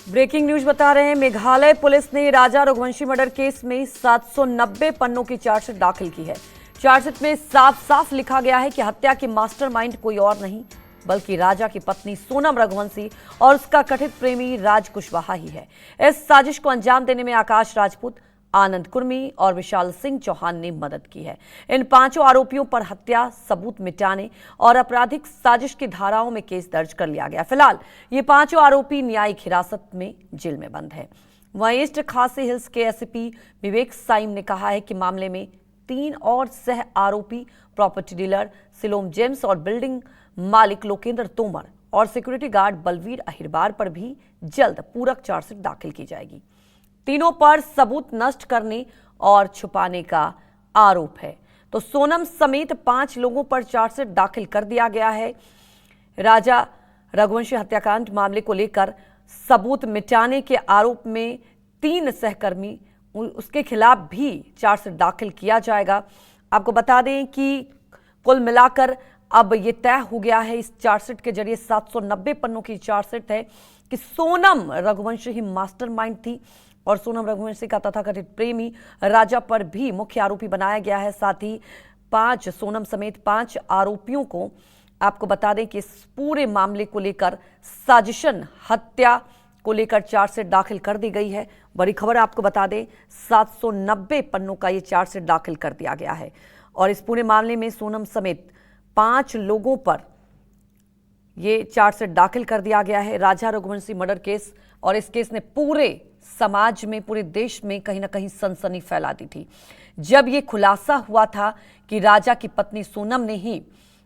Breaking news बता रहे हैं, मेघालय पुलिस ने राजा रघुवंशी मर्डर केस में 790 पन्नों की चार्जशीट दाखिल की है। चार्जशीट में साफ साफ लिखा गया है कि हत्या के मास्टरमाइंड कोई और नहीं बल्कि राजा की पत्नी सोनम रघुवंशी और उसका कथित प्रेमी राज कुशवाहा ही है। इस साजिश को अंजाम देने में आकाश राजपूत, आनंद कुर्मी और विशाल सिंह चौहान ने मदद की है। इन पांचों आरोपियों पर हत्या, सबूत मिटाने और आपराधिक साजिश की धाराओं में केस दर्ज कर लिया गया। फिलहाल ये पांचों आरोपी न्यायिक हिरासत में जेल में बंद है। वहीं ईस्ट खासी हिल्स के एसपी विवेक साइम ने कहा है कि मामले में 3 और सह आरोपी प्रॉपर्टी डीलर सिलोम जेम्स और बिल्डिंग मालिक लोकेंद्र तोमर और सिक्योरिटी गार्ड बलवीर अहिरबार पर भी जल्द पूरक चार्जशीट दाखिल की जाएगी। तीनों पर सबूत नष्ट करने और छुपाने का आरोप है। तो सोनम समेत 5 लोगों पर चार्जशीट दाखिल कर दिया गया है। राजा रघुवंशी हत्याकांड मामले को लेकर सबूत मिटाने के आरोप में 3 सहकर्मी, उसके खिलाफ भी चार्जशीट दाखिल किया जाएगा। आपको बता दें कि कुल मिलाकर अब ये तय हो गया है इस चार्जशीट के जरिए 790 पन्नों की चार्जशीट है कि सोनम रघुवंशी ही मास्टरमाइंड थी और सोनम रघुवंशी का तथाकथित प्रेमी राजा पर भी मुख्य आरोपी बनाया गया है। साथ ही सोनम समेत 5 आरोपियों को आपको बता दें कि इस पूरे मामले को लेकर साजिशन हत्या को लेकर चार्जशीट दाखिल कर दी गई है। बड़ी खबर आपको बता दें, 790 पन्नों का ये चार्जशीट दाखिल कर दिया गया है और इस पूरे मामले में सोनम समेत 5 लोगों पर ये चार्जशीट दाखिल कर दिया गया है। राजा रघुवंशी मर्डर केस, और इस केस ने पूरे समाज में, पूरे देश में कहीं ना कहीं सनसनी फैला दी थी। जब ये खुलासा हुआ था कि राजा की पत्नी सोनम ने ही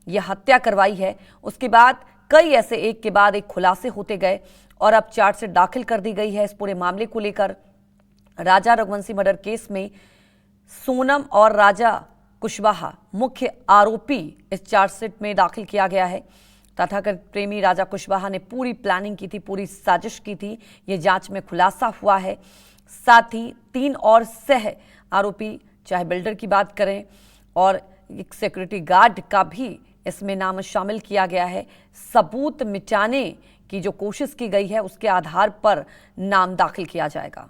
यह हत्या करवाई है, उसके बाद कई ऐसे एक के बाद एक खुलासे होते गए और अब चार्जशीट दाखिल कर दी गई है इस पूरे मामले को लेकर। राजा रघुवंशी मर्डर केस में सोनम और राजा कुशवाहा मुख्य आरोपी इस चार्जशीट में दाखिल किया गया है। तथाकथित प्रेमी राजा कुशवाहा ने पूरी प्लानिंग की थी, पूरी साजिश की थी, ये जांच में खुलासा हुआ है। साथ ही 3 और सह आरोपी, चाहे बिल्डर की बात करें और एक सिक्योरिटी गार्ड का भी इसमें नाम शामिल किया गया है। सबूत मिटाने की जो कोशिश की गई है उसके आधार पर नाम दाखिल किया जाएगा।